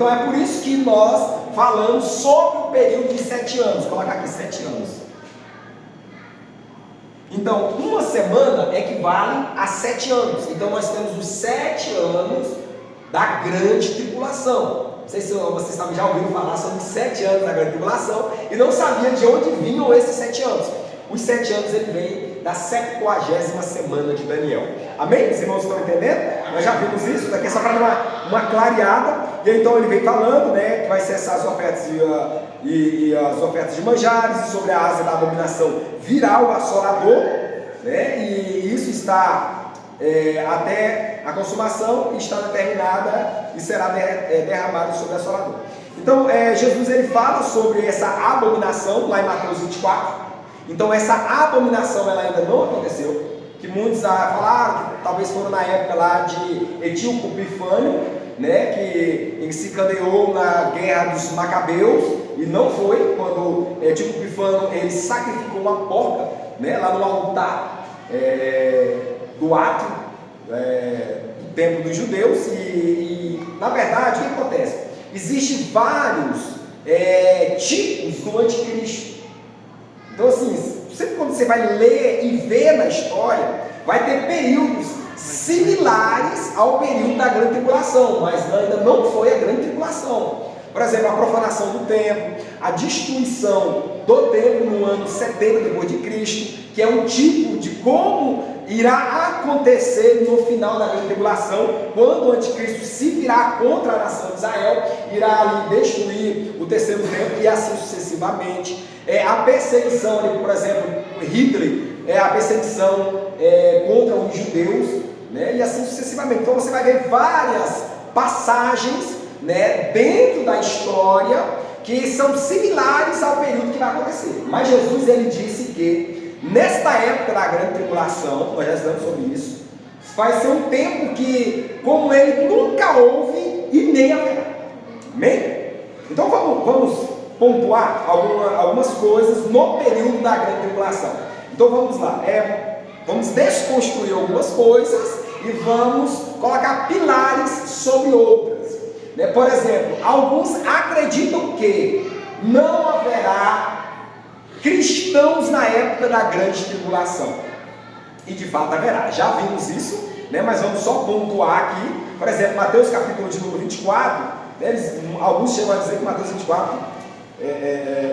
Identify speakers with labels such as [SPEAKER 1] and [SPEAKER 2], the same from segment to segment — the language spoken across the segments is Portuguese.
[SPEAKER 1] Então é por isso que nós falamos sobre o período de 7 anos. Vou colocar aqui 7 anos. Então, uma semana equivale a 7 anos. Então nós temos os 7 anos da grande tribulação. Não sei se vocês já ouviram falar sobre os 7 anos da grande tribulação e não sabiam de onde vinham esses 7 anos. Os 7 anos ele vem da 70ª semana de Daniel. Amém? Os irmãos estão entendendo? Nós já vimos isso, daqui é só para dar uma clareada. E então ele vem falando, né, que vai cessar as ofertas e as ofertas de manjares, e sobre a asa da abominação virá o assolador, né, e isso está até a consumação, e está determinada e será derramado sobre o assolador. Então Jesus ele fala sobre essa abominação lá em Mateus 24. Então essa abominação ela ainda não aconteceu, que muitos falaram que talvez foram na época lá de Etíoco Epifânio, né, que se candeou na guerra dos Macabeus, e não foi quando Etíoco Epifânio ele sacrificou uma porca, né, lá no altar do átrio do templo dos judeus, e na verdade o que acontece? Existem vários tipos do anticristo. Então assim, sempre quando você vai ler e ver na história, vai ter períodos similares ao período da grande tribulação, mas ainda não foi a grande tribulação. Por exemplo, a profanação do templo, a destruição do templo no ano 70 depois de Cristo, que é um tipo de como irá acontecer no final da grande tribulação, quando o anticristo se virar contra a nação de Israel, irá ali destruir o terceiro templo e assim sucessivamente. A perseguição ali, por exemplo, Hitler, a perseguição contra os judeus, né, e assim sucessivamente. Então você vai ver várias passagens, né, dentro da história que são similares ao período que vai acontecer. Mas Jesus ele disse que nesta época da grande tribulação, nós já estamos sobre isso, vai ser um tempo que como ele nunca houve e nem haverá. Amém? Então vamos pontuar algumas coisas no período da grande tribulação. Então vamos lá, vamos desconstruir algumas coisas e vamos colocar pilares sobre outras, né? Por exemplo, alguns acreditam que não haverá cristãos na época da grande tribulação, e de fato haverá, já vimos isso, né? Mas vamos só pontuar aqui. Por exemplo, Mateus capítulo de número 24, né? Alguns chegam a dizer que Mateus 24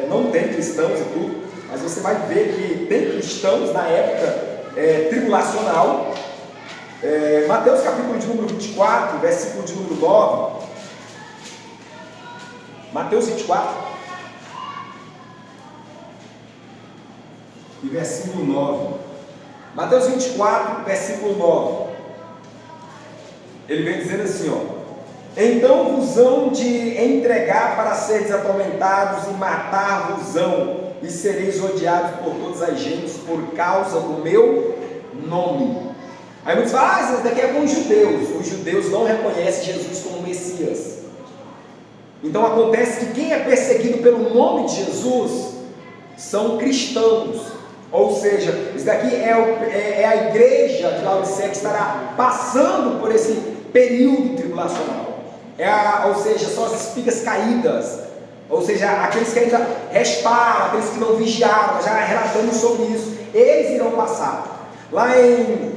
[SPEAKER 1] não tem cristãos e tudo, mas você vai ver que tem cristãos na época tribulacional. Mateus capítulo de número 24, versículo de número 9. Mateus 24 e versículo 9. Mateus 24, versículo 9. Ele vem dizendo assim, ó: então vos hão de entregar para seres atormentados e matar-vos-ão, e sereis odiados por todas as gentes por causa do meu nome. Aí muitos falam, isso daqui é com os judeus. Os judeus não reconhecem Jesus como Messias. Então acontece que quem é perseguido pelo nome de Jesus são cristãos. Ou seja, isso daqui é a igreja de Laodiceia que estará passando por esse período tribulacional. Ou seja, são as espigas caídas, ou seja, aqueles que ainda resparam, aqueles que não vigiaram, já relatamos sobre isso, eles irão passar. Lá em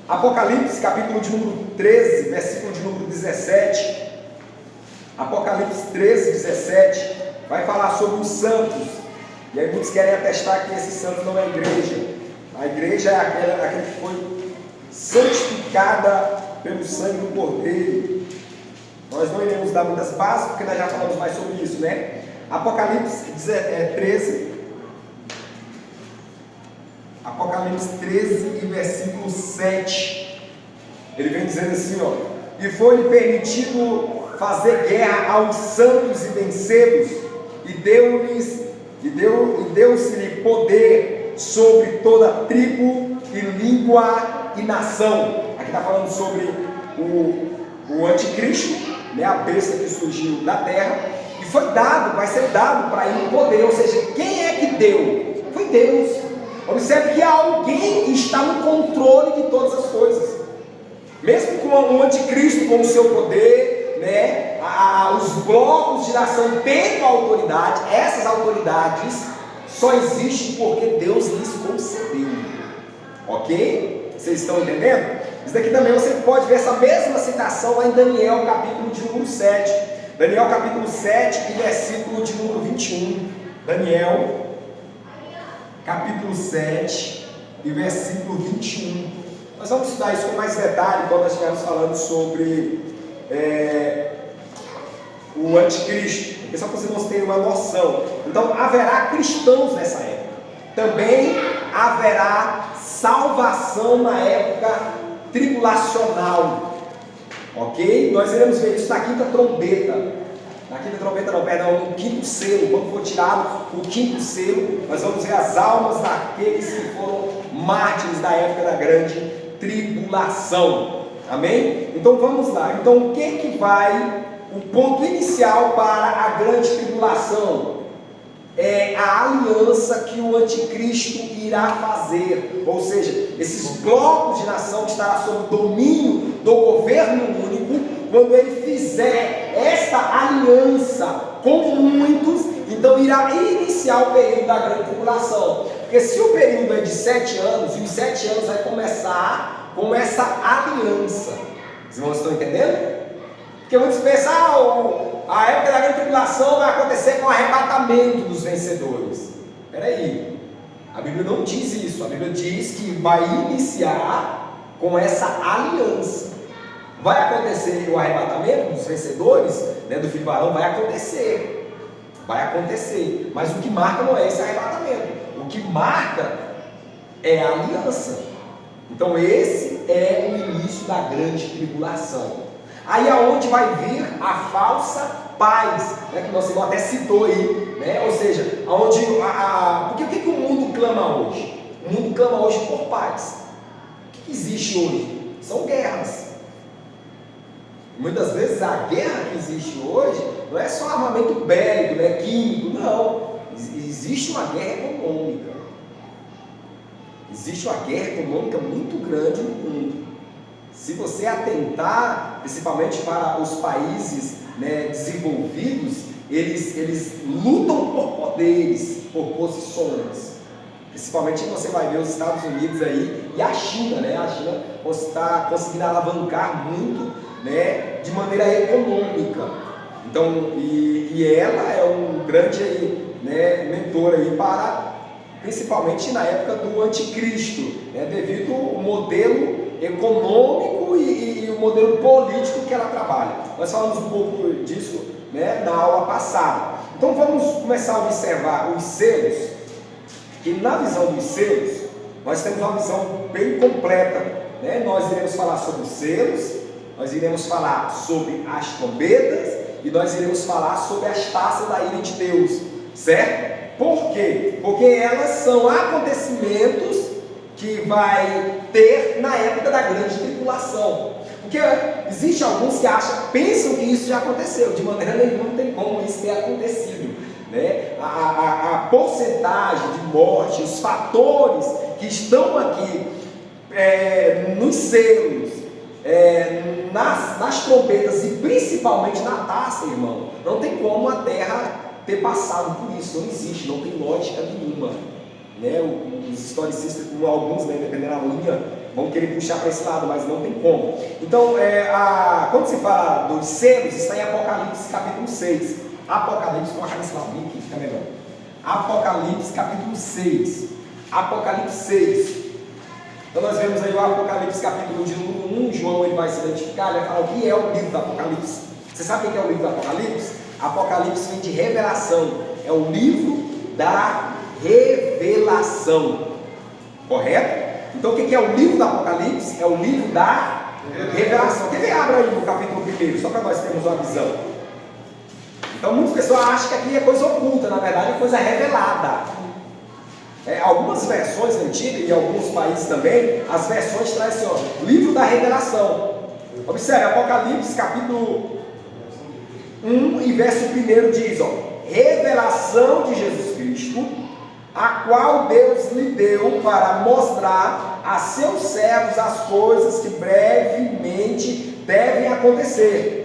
[SPEAKER 1] Apocalipse, capítulo de número 13, versículo de número 17, Apocalipse 13, 17, vai falar sobre os santos, e aí muitos querem atestar que esse santo não é a igreja é aquele que foi santificada pelo sangue do Cordeiro. Nós não iremos dar muitas bases, porque nós já falamos mais sobre isso, né? Apocalipse 13, Apocalipse 13 e versículo 7, ele vem dizendo assim, ó: e foi-lhe permitido fazer guerra aos santos e vencê-los, e deu-se-lhe poder sobre toda tribo e língua e nação. Aqui está falando sobre o anticristo, né, a besta que surgiu da terra, e vai ser dado para ele o poder. Ou seja, quem é que deu? Foi Deus. Observe que há alguém que está no controle de todas as coisas. Mesmo com o anticristo com o seu poder, né, os blocos de nação tendo autoridade, essas autoridades só existem porque Deus lhes concedeu. Ok? Vocês estão entendendo? Isso daqui também você pode ver essa mesma citação lá em Daniel, capítulo de número 7. Daniel, capítulo 7 e versículo de número 21. Daniel, capítulo 7 e versículo 21. Nós vamos estudar isso com mais detalhe quando nós estivermos falando sobre o anticristo, porque só para vocês terem uma noção. Então haverá cristãos nessa época, também haverá salvação na época tribulacional, ok? Nós iremos ver isso na quinta trombeta, no quinto selo. Quando for tirado o quinto selo, nós vamos ver as almas daqueles que foram mártires da época da grande tribulação, amém? Então vamos lá. Então o que vai, o ponto inicial para a grande tribulação é a aliança que o anticristo irá fazer, ou seja, esses blocos de nação que estará sob o domínio do governo único. Quando ele fizer esta aliança com muitos, então irá iniciar o período da grande tribulação. Porque se o período é de 7 anos, e os 7 anos vai começar com essa aliança. Os irmãos estão entendendo? Porque muitos pensam, a época da grande tribulação vai acontecer com o arrebatamento dos vencedores. Espera aí, a Bíblia não diz isso. A Bíblia diz que vai iniciar com essa aliança. Vai acontecer o arrebatamento dos vencedores, do filho varão, vai acontecer, mas o que marca não é esse arrebatamento, o que marca é a aliança. Então esse é o início da grande tribulação. Aí aonde vai vir a falsa paz, que nosso irmão até citou aí, ou seja, aonde porque o que o mundo clama hoje? O mundo clama hoje por paz. O que existe hoje? São guerras. Muitas vezes a guerra que existe hoje não é só armamento bélico, químico, não. Existe uma guerra econômica. Existe uma guerra econômica muito grande no mundo. Se você atentar, principalmente para os países desenvolvidos, eles lutam por poderes, por posições. Principalmente você vai ver os Estados Unidos aí e a China, A China está conseguindo alavancar muito, de maneira econômica. Então, e ela é um grande mentor aí para, principalmente na época do anticristo, devido ao modelo econômico e o modelo político que ela trabalha. Nós falamos um pouco disso na aula passada. Então vamos começar a observar os selos, que na visão dos selos, nós temos uma visão bem completa. Nós iremos falar sobre os selos, nós iremos falar sobre as trombetas e nós iremos falar sobre as taças da ira de Deus, certo? Por quê? Porque elas são acontecimentos que vai ter na época da grande tribulação. Porque existe alguns que pensam que isso já aconteceu. De maneira nenhuma não tem como isso ter acontecido. A porcentagem de morte, os fatores que estão aqui nos selos, nas trombetas e principalmente na taça, irmão, não tem como a terra ter passado por isso. Não existe, não tem lógica nenhuma. Os historicistas, como alguns, dependendo da linha, vão querer puxar para esse lado, mas não tem como. Então, quando se fala dos selos, está em Apocalipse capítulo 6. Apocalipse, coloca nesse lado, aqui fica melhor. Apocalipse capítulo 6. Apocalipse 6. Então nós vemos aí o Apocalipse capítulo de número 1. João ele vai se identificar, ele vai falar o que é o livro do Apocalipse. Você sabe o que é o livro do Apocalipse? Apocalipse vem de revelação. É o livro da revelação. Correto? Então o que é o livro do Apocalipse? É o livro da revelação. Quem abre aí no capítulo 1, só para nós termos uma visão. Então muitas pessoas acham que aqui é coisa oculta, na verdade é coisa revelada. Algumas versões antigas, e alguns países também, as versões trazem assim, livro da revelação. Observe, Apocalipse capítulo 1 e verso 1 diz, revelação de Jesus Cristo, a qual Deus lhe deu para mostrar a seus servos as coisas que brevemente devem acontecer.